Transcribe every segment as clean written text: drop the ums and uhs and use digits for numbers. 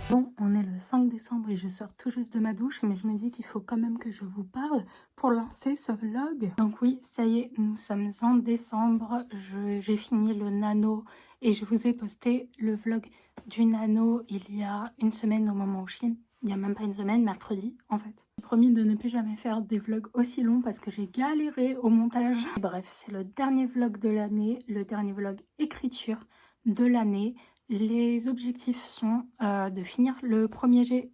Bon, on est le 5 décembre et je sors tout juste de ma douche, mais je me dis qu'il faut quand même que je vous parle pour lancer ce vlog. Donc oui, ça y est, nous sommes en décembre, j'ai fini le nano et je vous ai posté le vlog du nano il y a une semaine au moment où je filme. Il n'y a même pas une semaine, mercredi en fait. J'ai promis de ne plus jamais faire des vlogs aussi longs parce que j'ai galéré au montage. Bref, c'est le dernier vlog de l'année, le dernier vlog écriture de l'année. Les objectifs sont de finir le premier jet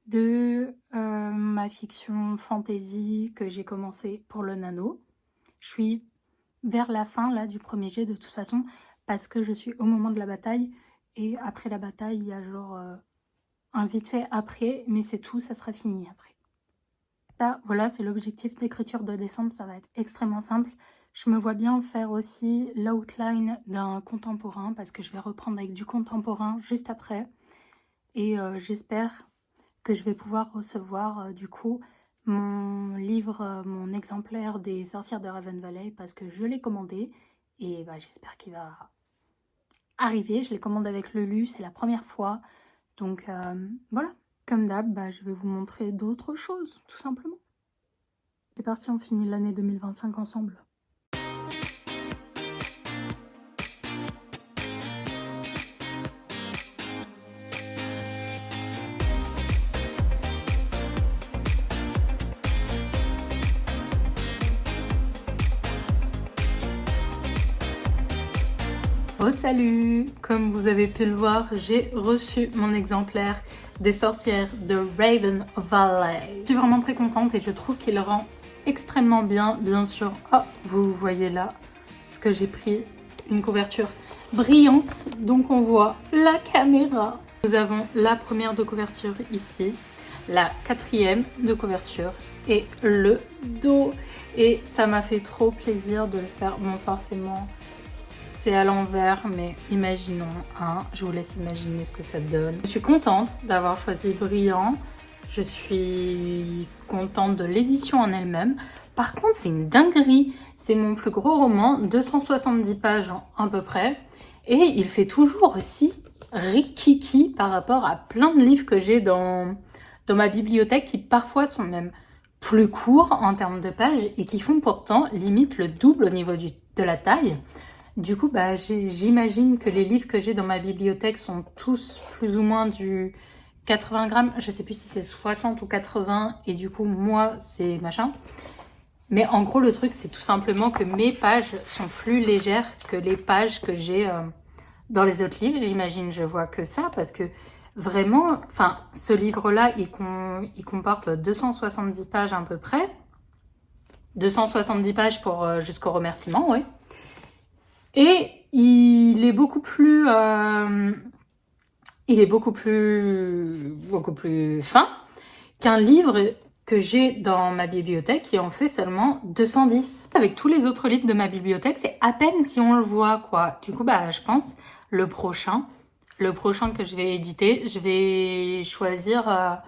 de ma fiction fantasy que j'ai commencé pour le nano. Je suis vers la fin là du premier jet de toute façon parce que je suis au moment de la bataille et après la bataille il y a genre un vite fait après, mais c'est tout, ça sera fini après. Ça, voilà, c'est l'objectif d'écriture de décembre, ça va être extrêmement simple. Je me vois bien faire aussi l'outline d'un contemporain parce que je vais reprendre avec du contemporain juste après. Et j'espère que je vais pouvoir recevoir du coup mon livre, mon exemplaire des sorcières de Raven Valley parce que je l'ai commandé et bah, j'espère qu'il va arriver. Je l'ai commandé avec le Lu, c'est la première fois. Donc voilà, comme d'hab, bah, je vais vous montrer d'autres choses tout simplement. C'est parti, on finit l'année 2025 ensemble. Oh salut! Comme vous avez pu le voir, j'ai reçu mon exemplaire des sorcières de Raven Valley. Je suis vraiment très contente et je trouve qu'il rend extrêmement bien sûr. Oh, vous voyez là, parce que j'ai pris une couverture brillante, donc on voit la caméra. Nous avons la première de couverture ici, la quatrième de couverture et le dos. Et ça m'a fait trop plaisir de le faire. Bon, forcément, c'est à l'envers, mais imaginons, hein, je vous laisse imaginer ce que ça donne. Je suis contente d'avoir choisi Brillant. Je suis contente de l'édition en elle-même. Par contre, c'est une dinguerie. C'est mon plus gros roman, 270 pages à peu près. Et il fait toujours aussi rikiki par rapport à plein de livres que j'ai dans ma bibliothèque qui parfois sont même plus courts en termes de pages et qui font pourtant limite le double au niveau de la taille. Du coup, bah, j'imagine que les livres que j'ai dans ma bibliothèque sont tous plus ou moins du 80 grammes. Je sais plus si c'est 60 ou 80 et du coup, moi, c'est machin. Mais en gros, le truc, c'est tout simplement que mes pages sont plus légères que les pages que j'ai dans les autres livres. J'imagine, je vois que ça parce que vraiment, enfin, ce livre-là, il comporte 270 pages à peu près. 270 pages pour jusqu'au remerciement, ouais. Et il est beaucoup plus fin qu'un livre que j'ai dans ma bibliothèque qui en fait seulement 210. Avec tous les autres livres de ma bibliothèque, c'est à peine si on le voit, quoi. Du coup, bah, je pense le prochain que je vais éditer, je vais choisir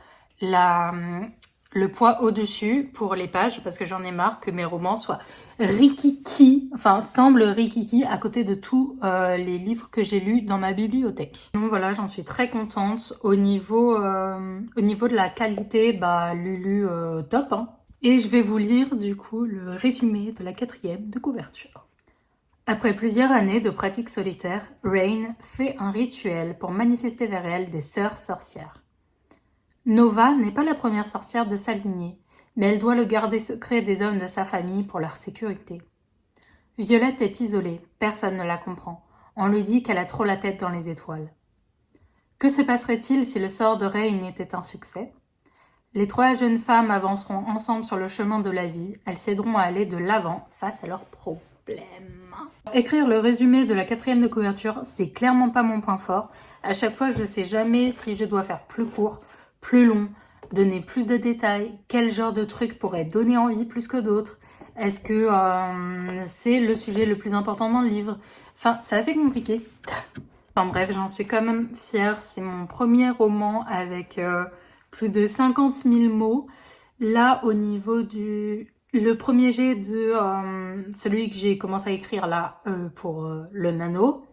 le poids au-dessus pour les pages parce que j'en ai marre que mes romans soient rikiki, enfin semblent rikiki à côté de tous les livres que j'ai lus dans ma bibliothèque. Donc voilà, j'en suis très contente. Au niveau de la qualité, bah Lulu top, hein. Et je vais vous lire du coup le résumé de la quatrième de couverture. Après plusieurs années de pratique solitaire, Rain fait un rituel pour manifester vers elle des sœurs sorcières. Nova n'est pas la première sorcière de sa lignée, mais elle doit le garder secret des hommes de sa famille pour leur sécurité. Violette est isolée, personne ne la comprend. On lui dit qu'elle a trop la tête dans les étoiles. Que se passerait-il si le sort de Rain était un succès ? Les trois jeunes femmes avanceront ensemble sur le chemin de la vie, elles s'aideront à aller de l'avant face à leurs problèmes. Écrire le résumé de la quatrième de couverture, c'est clairement pas mon point fort. À chaque fois, je sais jamais si je dois faire plus court, plus long, donner plus de détails, quel genre de truc pourrait donner envie plus que d'autres. Est-ce que c'est le sujet le plus important dans le livre? Enfin, c'est assez compliqué. Enfin bref, j'en suis quand même fière. C'est mon premier roman avec plus de 50 000 mots. Là, au niveau du... Le premier jet de celui que j'ai commencé à écrire là pour le nano,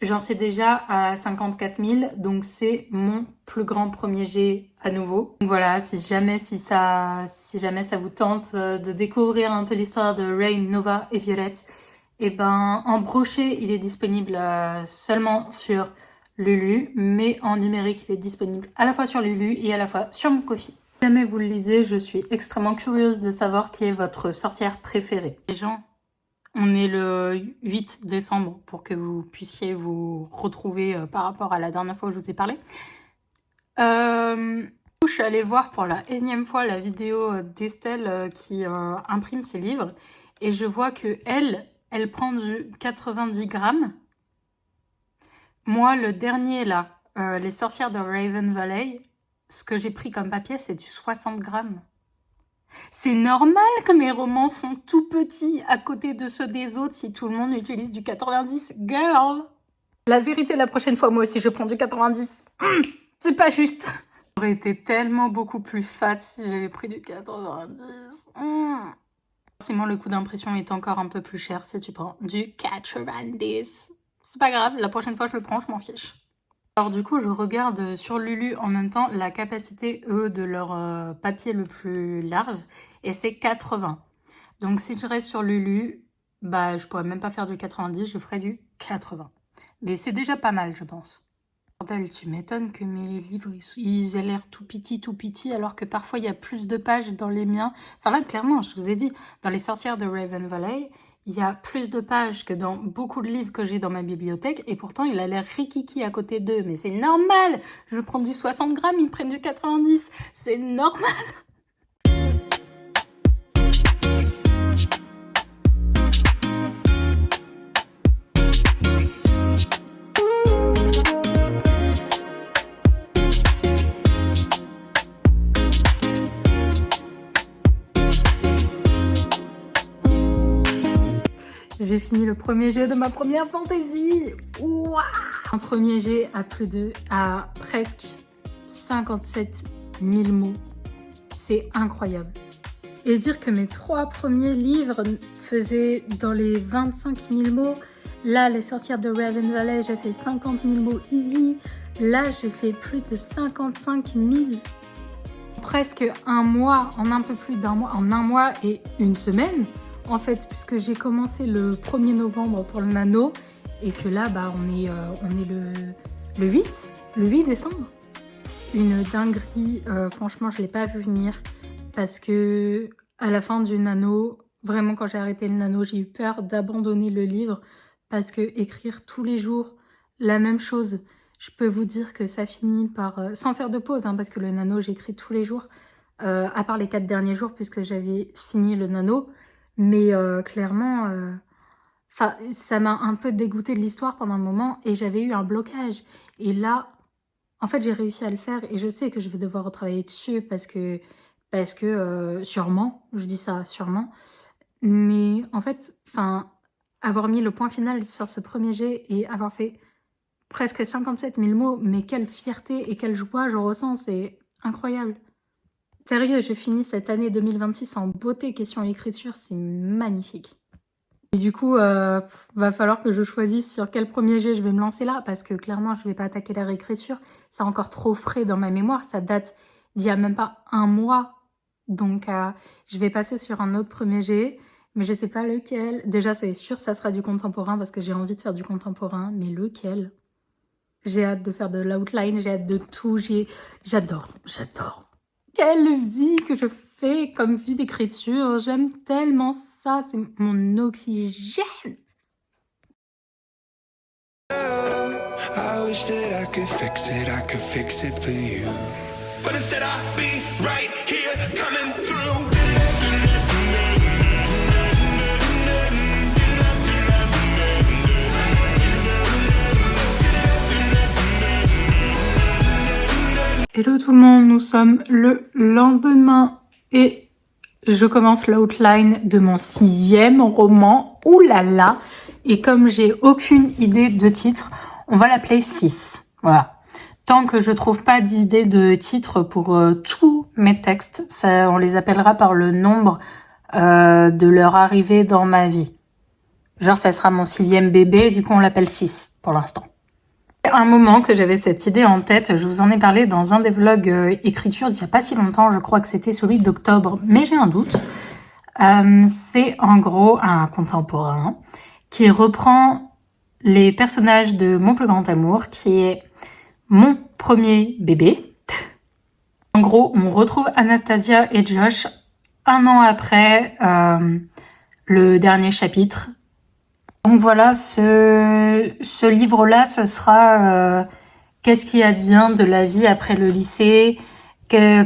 J'en suis déjà à 54 000, donc c'est mon plus grand premier jet à nouveau. Donc voilà, si jamais ça vous tente de découvrir un peu l'histoire de Rain, Nova et Violette, et ben en brochet, il est disponible seulement sur Lulu, mais en numérique, il est disponible à la fois sur Lulu et à la fois sur mon Ko-fi. Si jamais vous le lisez, je suis extrêmement curieuse de savoir qui est votre sorcière préférée. Les gens, on est le 8 décembre pour que vous puissiez vous retrouver par rapport à la dernière fois où je vous ai parlé. Je suis allée voir pour la énième fois la vidéo d'Estelle qui imprime ses livres et je vois que elle prend du 90 grammes. Moi, le dernier là, Les sorcières de Raven Valley, ce que j'ai pris comme papier, c'est du 60 grammes. C'est normal que mes romans font tout petits à côté de ceux des autres si tout le monde utilise du 90. Girl! La vérité, la prochaine fois, moi aussi, je prends du 90. C'est pas juste. J'aurais été tellement beaucoup plus fat si j'avais pris du 90. Forcément, le coût d'impression est encore un peu plus cher si tu prends du 90. C'est pas grave, la prochaine fois, je le prends, je m'en fiche. Alors du coup, je regarde sur Lulu en même temps la capacité, eux, de leur papier le plus large, et c'est 80. Donc si je reste sur Lulu, bah je pourrais même pas faire du 90, je ferais du 80. Mais c'est déjà pas mal, je pense. Bordel, tu m'étonnes que mes livres, ils aient l'air tout petits, alors que parfois il y a plus de pages dans les miens. Enfin là, clairement, je vous ai dit, dans Les sorcières de Raven Valley, il y a plus de pages que dans beaucoup de livres que j'ai dans ma bibliothèque, et pourtant il a l'air rikiki à côté d'eux. Mais c'est normal! Je prends du 60 grammes, ils prennent du 90. C'est normal! J'ai fini le premier jet de ma première fantaisie. Ouah, un premier jet à presque 57 000 mots. C'est incroyable. Et dire que mes 3 premiers livres faisaient dans les 25 000 mots. Là, Les sorcières de Raven Valley, j'ai fait 50 000 mots easy. Là, j'ai fait plus de 55 000. Presque un mois, en un peu plus d'un mois, en un mois et une semaine. En fait, puisque j'ai commencé le 1er novembre pour le nano et que là, bah, on est le 8 décembre. Une dinguerie, franchement, je ne l'ai pas vu venir parce que à la fin du nano, vraiment quand j'ai arrêté le nano, j'ai eu peur d'abandonner le livre parce que écrire tous les jours la même chose, je peux vous dire que ça finit par, sans faire de pause, hein, parce que le nano, j'écris tous les jours, à part les 4 derniers jours puisque j'avais fini le nano. Mais clairement, ça m'a un peu dégoûtée de l'histoire pendant un moment et j'avais eu un blocage. Et là, en fait, j'ai réussi à le faire et je sais que je vais devoir retravailler dessus parce que sûrement, je dis ça sûrement. Mais en fait, avoir mis le point final sur ce premier jet et avoir fait presque 57 000 mots, mais quelle fierté et quelle joie je ressens, c'est incroyable. Sérieux, je finis cette année 2026 en beauté, question écriture, c'est magnifique. Et du coup, va falloir que je choisisse sur quel premier jet je vais me lancer là, parce que clairement, je vais pas attaquer la réécriture. C'est encore trop frais dans ma mémoire, ça date d'il y a même pas un mois. Donc, je vais passer sur un autre premier jet, mais je sais pas lequel. Déjà, c'est sûr, ça sera du contemporain, parce que j'ai envie de faire du contemporain, mais lequel? J'ai hâte de faire de l'outline, j'ai hâte de tout, j'adore. Quelle vie que je fais comme vie d'écriture, j'aime tellement ça, c'est mon oxygène. I wish that I could fix it for you. But instead I'll be right here coming through. Hello tout le monde, nous sommes le lendemain et je commence l'outline de mon 6e roman. Ouh là là! Et comme j'ai aucune idée de titre, on va l'appeler 6. Voilà. Tant que je trouve pas d'idée de titre pour tous mes textes, on les appellera par le nombre de leur arrivée dans ma vie. Genre ça sera mon 6e bébé, du coup on l'appelle 6 pour l'instant. Un moment que j'avais cette idée en tête, je vous en ai parlé dans un des vlogs écriture d'il n'y a pas si longtemps, je crois que c'était celui d'octobre, mais j'ai un doute. C'est en gros un contemporain qui reprend les personnages de Mon plus grand amour, qui est mon premier bébé. En gros, on retrouve Anastasia et Josh un an après le dernier chapitre. Donc voilà, ce livre-là, ça sera qu'est-ce qui advient de la vie après le lycée,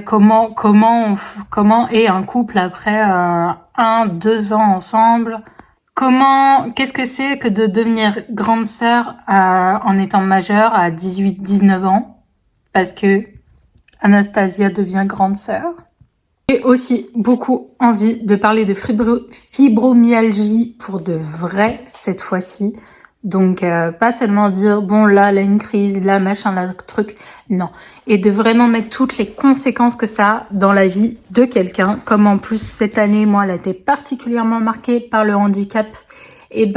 comment est un couple après 1, 2 ans ensemble, qu'est-ce que c'est que de devenir grande sœur en étant majeure à 18-19 ans, parce que Anastasia devient grande sœur. J'ai aussi beaucoup envie de parler de fibromyalgie pour de vrai cette fois-ci. Donc pas seulement dire bon là elle a une crise, là machin, là truc, non. Et de vraiment mettre toutes les conséquences que ça a dans la vie de quelqu'un. Comme en plus cette année, moi elle a été particulièrement marquée par le handicap. Et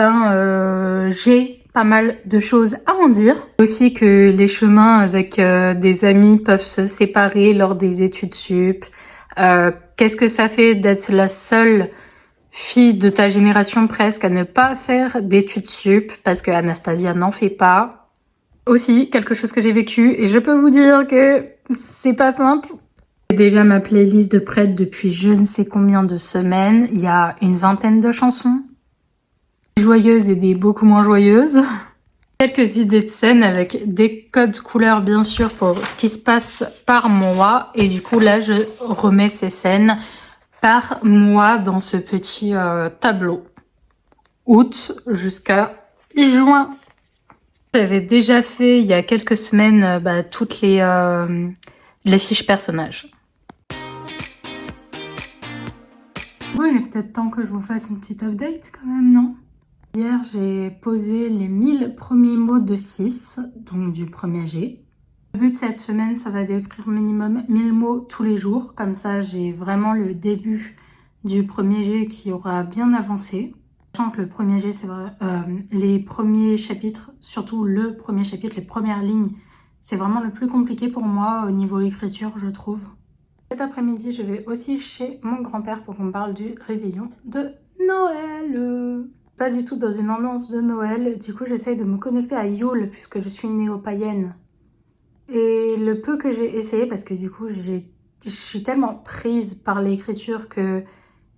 j'ai pas mal de choses à en dire. Aussi que les chemins avec des amis peuvent se séparer lors des études sup. Qu'est-ce que ça fait d'être la seule fille de ta génération presque à ne pas faire d'études sup parce que Anastasia n'en fait pas. Aussi, quelque chose que j'ai vécu et je peux vous dire que c'est pas simple. J'ai déjà ma playlist de prête depuis je ne sais combien de semaines. Il y a une vingtaine de chansons. Des joyeuses et des beaucoup moins joyeuses. Quelques idées de scènes avec des codes couleurs bien sûr pour ce qui se passe par mois. Et du coup là je remets ces scènes par mois dans ce petit tableau. Août jusqu'à juin. J'avais déjà fait il y a quelques semaines toutes les fiches personnages. Bon, il est peut-être temps que je vous fasse une petite update quand même, non? Hier, j'ai posé les 1000 premiers mots de 6, donc du premier G. Le but de cette semaine, ça va d'écrire minimum 1000 mots tous les jours. Comme ça, j'ai vraiment le début du premier G qui aura bien avancé. Sachant que le premier G, c'est vrai, les premiers chapitres, surtout le premier chapitre, les premières lignes, c'est vraiment le plus compliqué pour moi au niveau écriture, je trouve. Cet après-midi, je vais aussi chez mon grand-père pour qu'on parle du réveillon de Noël. Pas du tout dans une ambiance de Noël. Du coup, j'essaye de me connecter à Yule puisque je suis néo-païenne. Et le peu que j'ai essayé, parce que du coup, je suis tellement prise par l'écriture que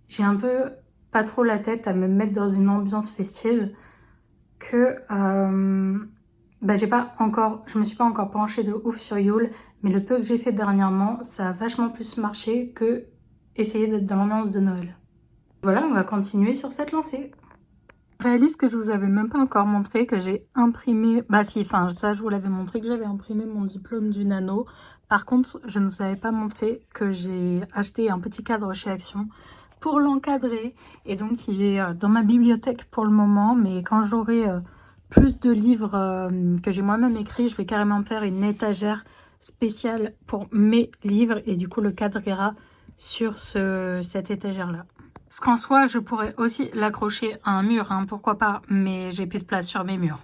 j'ai un peu pas trop la tête à me mettre dans une ambiance festive que je me suis pas encore penchée de ouf sur Yule, mais le peu que j'ai fait dernièrement, ça a vachement plus marché que essayer d'être dans l'ambiance de Noël. Voilà, on va continuer sur cette lancée. Je réalise que je vous avais même pas encore montré que j'ai imprimé... ça je vous l'avais montré que j'avais imprimé mon diplôme du nano. Par contre, je ne vous avais pas montré que j'ai acheté un petit cadre chez Action pour l'encadrer. Et donc, il est dans ma bibliothèque pour le moment. Mais quand j'aurai plus de livres que j'ai moi-même écrits, je vais carrément faire une étagère spéciale pour mes livres. Et du coup, le cadre ira sur cette étagère-là. Parce qu'en soi, je pourrais aussi l'accrocher à un mur, hein, pourquoi pas, mais j'ai plus de place sur mes murs.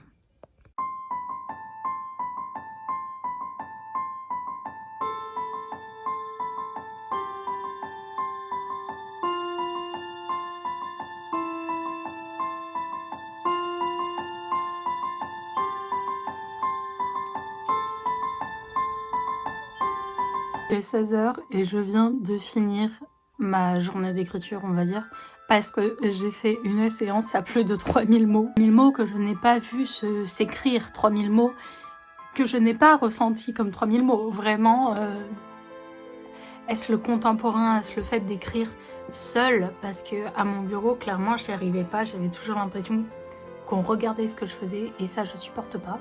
J'ai 16 h et je viens de finir ma journée d'écriture, on va dire, parce que j'ai fait une séance à plus de 3000 mots. 3000 mots que je n'ai pas vu s'écrire, 3000 mots que je n'ai pas ressenti comme 3000 mots. Vraiment, est-ce le contemporain, est-ce le fait d'écrire seul? Parce que à mon bureau, clairement, je n'y arrivais pas. J'avais toujours l'impression qu'on regardait ce que je faisais et ça, je supporte pas.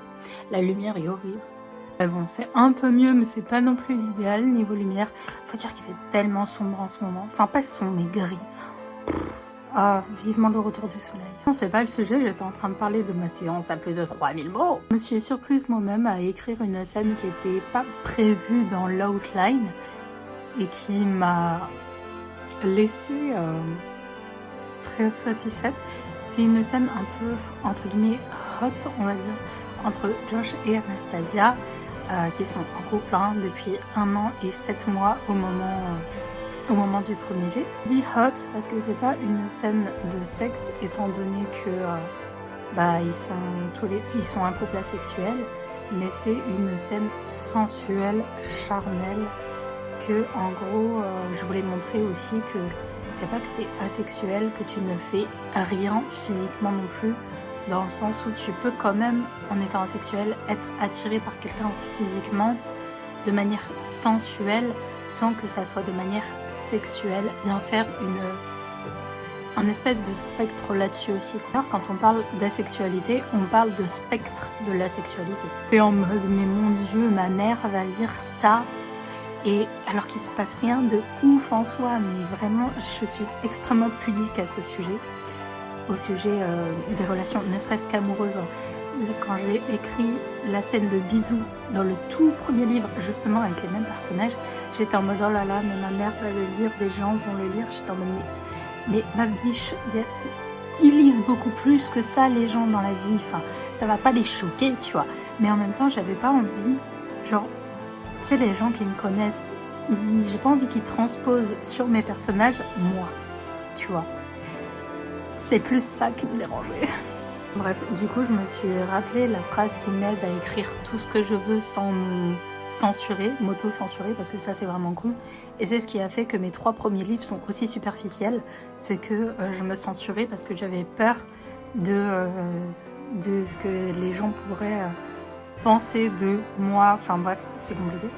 La lumière est horrible. Bon, c'est un peu mieux, mais c'est pas non plus l'idéal niveau lumière. Faut dire qu'il fait tellement sombre en ce moment. Enfin, pas sombre, mais gris. Ah, vivement le retour du soleil. Non, c'est pas le sujet, j'étais en train de parler de ma séance à plus de 3000 mots. Je me suis surprise moi-même à écrire une scène qui était pas prévue dans l'outline et qui m'a laissée très satisfaite. C'est une scène un peu, entre guillemets, hot, on va dire. entre Josh et Anastasia, qui sont en couple depuis 1 an et 7 mois au moment du premier jet. Je dis hot parce que c'est pas une scène de sexe, étant donné que ils sont un couple asexuel, mais c'est une scène sensuelle, charnelle, que en gros je voulais montrer aussi que c'est pas que t'es asexuel, que tu ne fais rien physiquement non plus, dans le sens où tu peux quand même, en étant asexuel, être attiré par quelqu'un physiquement de manière sensuelle, sans que ça soit de manière sexuelle, bien faire un espèce de spectre là-dessus aussi. Alors quand on parle d'asexualité, on parle de spectre de la sexualité. Et en mode, mais mon Dieu, ma mère va lire ça, et alors qu'il se passe rien de ouf en soi, mais vraiment, je suis extrêmement pudique à ce sujet, au sujet des relations, ne serait-ce qu'amoureuses. Quand j'ai écrit la scène de bisous dans le tout premier livre, justement avec les mêmes personnages, j'étais en mode oh là là, mais ma mère va le lire, des gens vont le lire, j'étais en mode mais ma biche, ils lisent beaucoup plus que ça les gens dans la vie, enfin ça va pas les choquer, tu vois, mais en même temps j'avais pas envie, genre, tu sais, les gens qui me connaissent, j'ai pas envie qu'ils transposent sur mes personnages moi, tu vois, c'est plus ça qui me dérangeait. Bref, du coup, je me suis rappelé la phrase qui m'aide à écrire tout ce que je veux sans me censurer, m'auto-censurer, parce que ça, c'est vraiment con. Et c'est ce qui a fait que mes 3 premiers livres sont aussi superficiels. C'est que je me censurais parce que j'avais peur de ce que les gens pourraient penser de moi. Enfin bref, c'est compliqué.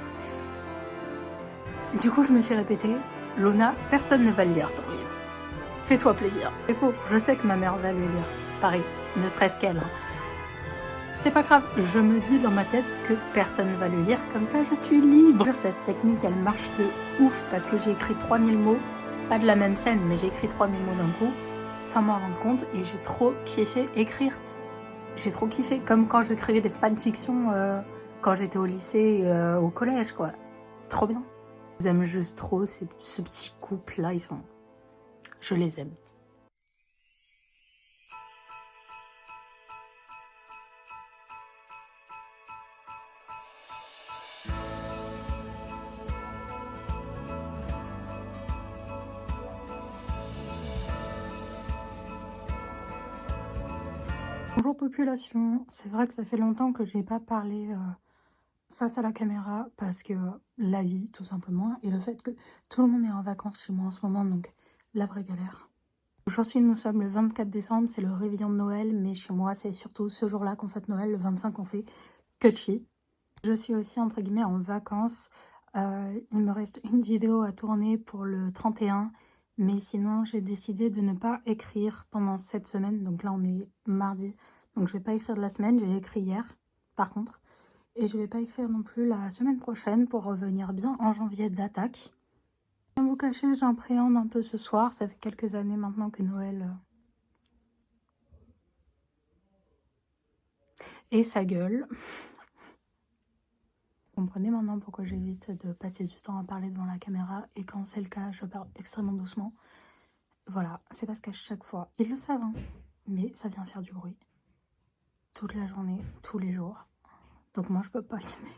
Du coup, je me suis répété, Lona, personne ne va le lire ton livre. Fais-toi plaisir. C'est faux, je sais que ma mère va le lire. Pareil, ne serait-ce qu'elle. C'est pas grave, je me dis dans ma tête que personne ne va le lire, comme ça je suis libre. Cette technique, elle marche de ouf parce que j'ai écrit 3000 mots, pas de la même scène, mais j'ai écrit 3000 mots d'un coup, sans m'en rendre compte, et j'ai trop kiffé écrire. J'ai trop kiffé, comme quand j'écrivais des fanfictions quand j'étais au lycée, au collège, quoi. Trop bien. J'aime juste trop ce petit couple-là, je les aime. Bonjour population, c'est vrai que ça fait longtemps que j'ai pas parlé face à la caméra parce que la vie tout simplement et le fait que tout le monde est en vacances chez moi en ce moment, donc la vraie galère. Aujourd'hui nous sommes le 24 décembre, c'est le réveillon de Noël, mais chez moi c'est surtout ce jour-là qu'on fête Noël, le 25 on fait Kutchi. Je suis aussi entre guillemets en vacances, il me reste une vidéo à tourner pour le 31, mais sinon j'ai décidé de ne pas écrire pendant cette semaine, donc là on est mardi, donc je vais pas écrire de la semaine, j'ai écrit hier par contre, et je vais pas écrire non plus la semaine prochaine pour revenir bien en janvier d'attaque. Sans vous cacher, j'appréhende un peu ce soir, ça fait quelques années maintenant que Noël et sa gueule. Vous comprenez maintenant pourquoi j'évite de passer du temps à parler devant la caméra et quand c'est le cas, je parle extrêmement doucement. Voilà, c'est parce qu'à chaque fois, ils le savent, hein, mais ça vient faire du bruit. Toute la journée, tous les jours. Donc moi, je peux pas filmer.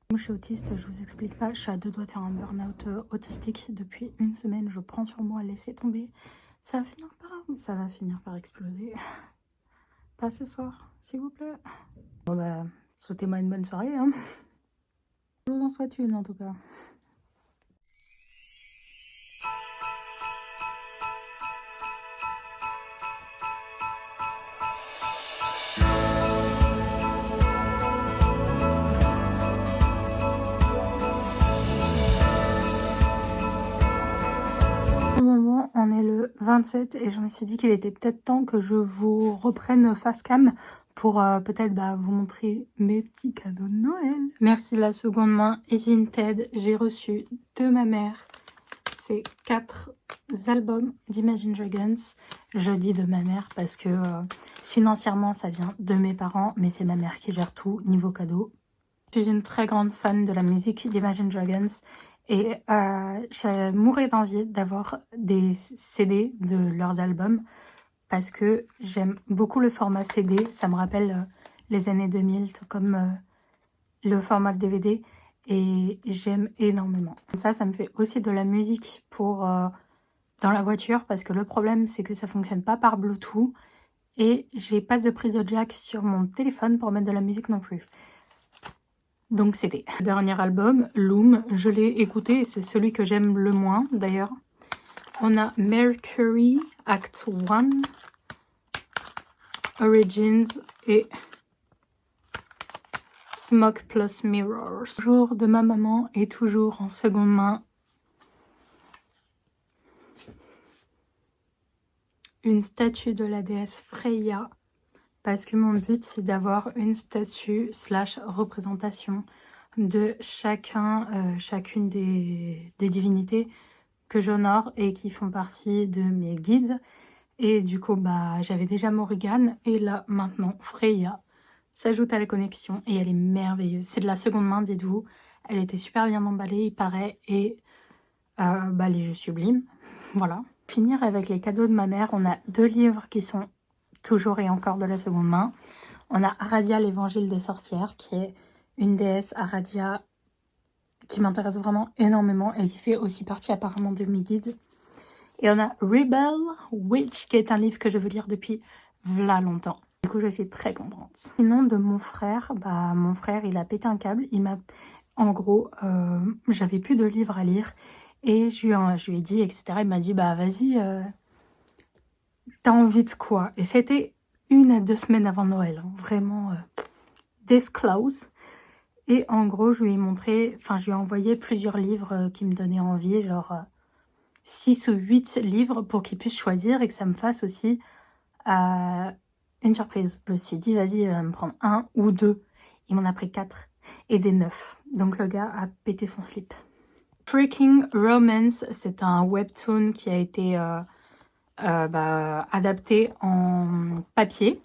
Moi, je suis autiste, je vous explique pas, je suis à 2 doigts de faire un burn-out autistique depuis 1 semaine. Je prends sur moi, laissez tomber. Ça va finir par exploser. Pas ce soir, s'il vous plaît. Bon bah, souhaitez-moi une bonne soirée, hein. Je vous en souhaite une en tout cas. Au moment, on est le 27 et je me suis dit qu'il était peut-être temps que je vous reprenne face cam pour peut-être vous montrer mes petits cadeaux de Noël. Merci de la seconde main et Vinted, j'ai reçu de ma mère ces 4 albums d'Imagine Dragons. Je dis de ma mère parce que financièrement ça vient de mes parents, mais c'est ma mère qui gère tout niveau cadeau. Je suis une très grande fan de la musique d'Imagine Dragons et je mourrais d'envie d'avoir des CD de leurs albums parce que j'aime beaucoup le format CD. Ça me rappelle les années 2000, tout comme le format DVD. Et j'aime énormément. Ça me fait aussi de la musique pour dans la voiture parce que le problème c'est que ça fonctionne pas par Bluetooth et j'ai pas de prise de jack sur mon téléphone pour mettre de la musique non plus. Donc c'était le dernier album, Loom, je l'ai écouté et c'est celui que j'aime le moins d'ailleurs. On a Mercury, Act 1, Origins et Smoke plus Mirrors. Toujours de ma maman et toujours en seconde main. Une statue de la déesse Freya. Parce que mon but c'est d'avoir une statue / représentation de chacune des divinités que j'honore et qui font partie de mes guides. Et du coup, bah, j'avais déjà Morrigan et là, maintenant, Freya s'ajoute à la connexion et elle est merveilleuse. C'est de la seconde main, dites-vous. Elle était super bien emballée, il paraît, et bah, elle est juste sublime. Voilà. Finir avec les cadeaux de ma mère, on a 2 livres qui sont toujours et encore de la seconde main. On a Aradia, l'évangile des sorcières, qui est une déesse Aradia qui m'intéresse vraiment énormément et qui fait aussi partie apparemment de mes guides. Et on a Rebel Witch, qui est un livre que je veux lire depuis v'là longtemps. Du coup, je suis très contente. Sinon, de mon frère, bah, mon frère, il a pété un câble. Il m'a, en gros, j'avais plus de livres à lire. Et je lui ai dit, etc. Il m'a dit, bah, vas-y, t'as envie de quoi? Et c'était 1 à 2 semaines avant Noël. Hein, vraiment, disclose. Et en gros, je lui ai montré, enfin, je lui ai envoyé plusieurs livres qui me donnaient envie, genre 6 ou 8 livres pour qu'il puisse choisir et que ça me fasse aussi une surprise. Je me suis dit, vas-y, me prendre 1 ou 2. Il m'en a pris 4 et des 9. Donc le gars a pété son slip. Freaking Romance, c'est un webtoon qui a été adapté en papier.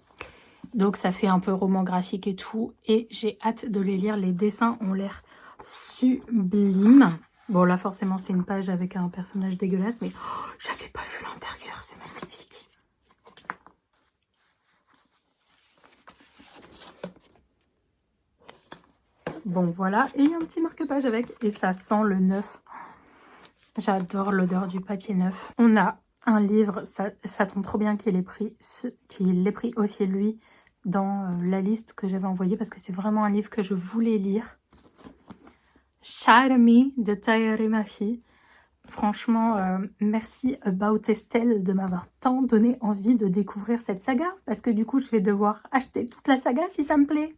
Donc ça fait un peu roman graphique et tout. Et j'ai hâte de les lire. Les dessins ont l'air sublimes. Bon là forcément c'est une page avec un personnage dégueulasse. Mais j'avais pas vu l'intérieur. C'est magnifique. Bon voilà. Et il y a un petit marque-page avec. Et ça sent le neuf. J'adore l'odeur du papier neuf. On a un livre. Ça tombe trop bien qu'il ait pris aussi lui dans la liste que j'avais envoyée parce que c'est vraiment un livre que je voulais lire. Charmy de Tahereh Mafi. Franchement, merci About Estelle de m'avoir tant donné envie de découvrir cette saga parce que du coup, je vais devoir acheter toute la saga si ça me plaît.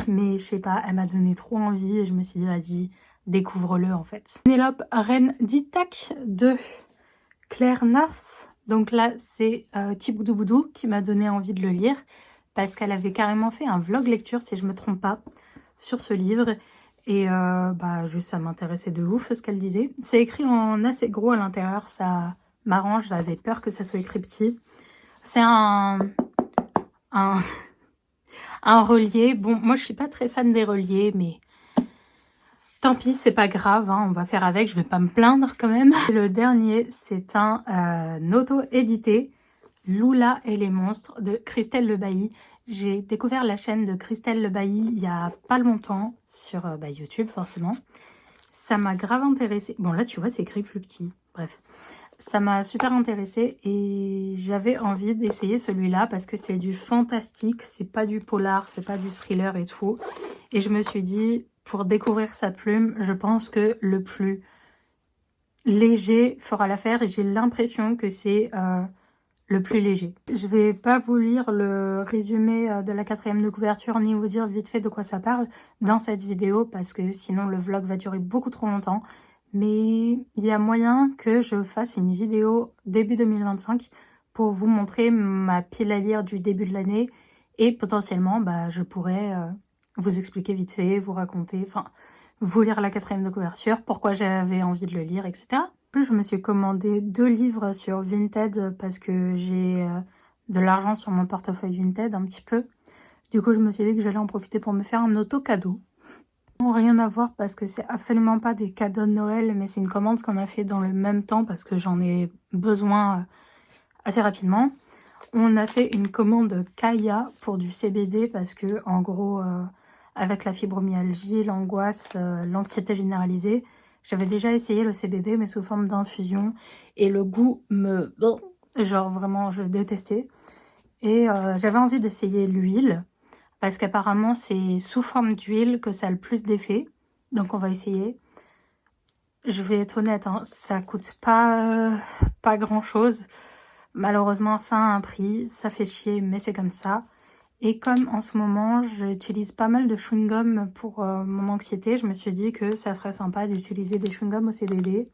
Mais je sais pas, elle m'a donné trop envie et je me suis dit, vas-y, découvre-le en fait. Pénélope, reine d'Ithaque de Claire North. Donc là, c'est Thiboudou Boudou qui m'a donné envie de le lire parce qu'elle avait carrément fait un vlog lecture, si je me trompe pas, sur ce livre. Et juste ça m'intéressait de ouf ce qu'elle disait. C'est écrit en assez gros à l'intérieur, ça m'arrange, j'avais peur que ça soit écrit petit. C'est un relié. Bon, moi je suis pas très fan des reliés, mais tant pis, c'est pas grave, hein, on va faire avec, je vais pas me plaindre quand même. Le dernier, c'est un auto-édité, Lula et les monstres de Christelle Le Bailly. J'ai découvert la chaîne de Christelle Le Bailly il y a pas longtemps sur YouTube forcément. Ça m'a grave intéressée. Bon là tu vois c'est écrit plus petit, bref. Ça m'a super intéressée et j'avais envie d'essayer celui-là parce que c'est du fantastique, c'est pas du polar, c'est pas du thriller et tout. Et je me suis dit, pour découvrir sa plume, je pense que le plus léger fera l'affaire et j'ai l'impression que c'est le plus léger. Je vais pas vous lire le résumé de la 4e de couverture ni vous dire vite fait de quoi ça parle dans cette vidéo parce que sinon le vlog va durer beaucoup trop longtemps. Mais il y a moyen que je fasse une vidéo début 2025 pour vous montrer ma pile à lire du début de l'année et potentiellement je pourrais vous expliquer vite fait, vous raconter, enfin vous lire la 4e de couverture, pourquoi j'avais envie de le lire, etc. Plus je me suis commandé 2 livres sur Vinted parce que j'ai de l'argent sur mon portefeuille Vinted un petit peu. Du coup je me suis dit que j'allais en profiter pour me faire un auto-cadeau. Rien à voir parce que c'est absolument pas des cadeaux de Noël, mais c'est une commande qu'on a fait dans le même temps parce que j'en ai besoin assez rapidement. On a fait une commande Kaya pour du CBD parce que, en gros, avec la fibromyalgie, l'angoisse, l'anxiété généralisée, j'avais déjà essayé le CBD mais sous forme d'infusion et le goût me... Genre vraiment, je détestais. Et j'avais envie d'essayer l'huile parce qu'apparemment c'est sous forme d'huile que ça a le plus d'effet. Donc on va essayer. Je vais être honnête, hein, ça coûte pas grand chose. Malheureusement, ça a un prix, ça fait chier, mais c'est comme ça. Et comme en ce moment, j'utilise pas mal de chewing-gum pour mon anxiété, je me suis dit que ça serait sympa d'utiliser des chewing-gums au CBD.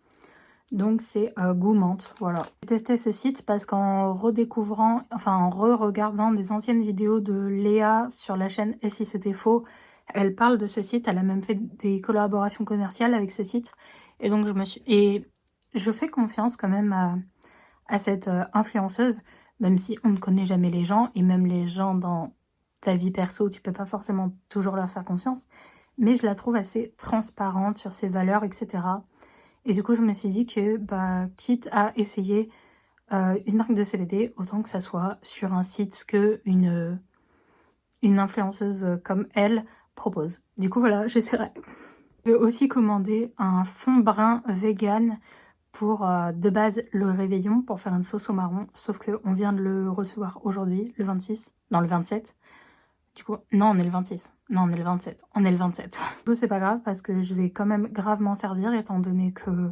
Donc c'est Goumante, voilà. J'ai testé ce site parce qu'en redécouvrant, enfin en re-regardant des anciennes vidéos de Léa sur la chaîne Et si c'était faux, elle parle de ce site, elle a même fait des collaborations commerciales avec ce site. Et donc je fais confiance quand même à cette influenceuse, même si on ne connaît jamais les gens, et même les gens dans ta vie perso, tu peux pas forcément toujours leur faire confiance, mais je la trouve assez transparente sur ses valeurs, etc. Et du coup, je me suis dit que, quitte à essayer une marque de CBD, autant que ça soit sur un site que une influenceuse comme elle propose. Du coup, voilà, j'essaierai. Je vais aussi commander un fond brun vegan pour de base le réveillon pour faire une sauce au marron, sauf qu'on vient de le recevoir aujourd'hui, le 26, non le 27. Du coup, non, on est le 26. Non, on est le 27. On est le 27. Du coup, c'est pas grave parce que je vais quand même grave m'en servir étant donné que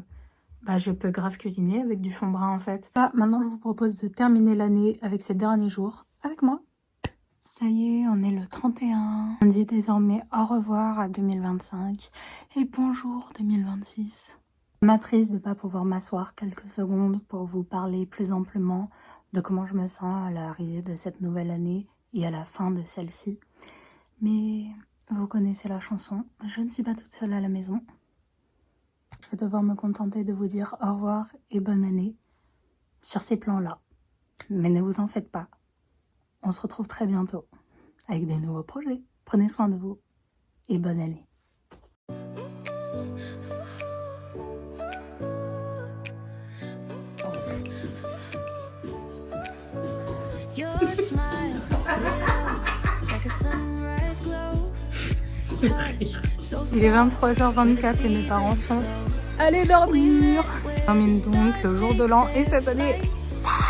je peux grave cuisiner avec du fond brun en fait. Maintenant, je vous propose de terminer l'année avec ces derniers jours avec moi. Ça y est, on est le 31. On dit désormais au revoir à 2025 et bonjour 2026. Matrice de ne pas pouvoir m'asseoir quelques secondes pour vous parler plus amplement de comment je me sens à l'arrivée de cette nouvelle année et à la fin de celle-ci. Mais vous connaissez la chanson, je ne suis pas toute seule à la maison. Je vais devoir me contenter de vous dire au revoir et bonne année sur ces plans-là. Mais ne vous en faites pas, on se retrouve très bientôt avec des nouveaux projets. Prenez soin de vous et bonne année. Il est 23h24 et mes parents sont allés dormir. On termine donc le jour de l'an et cette année sale.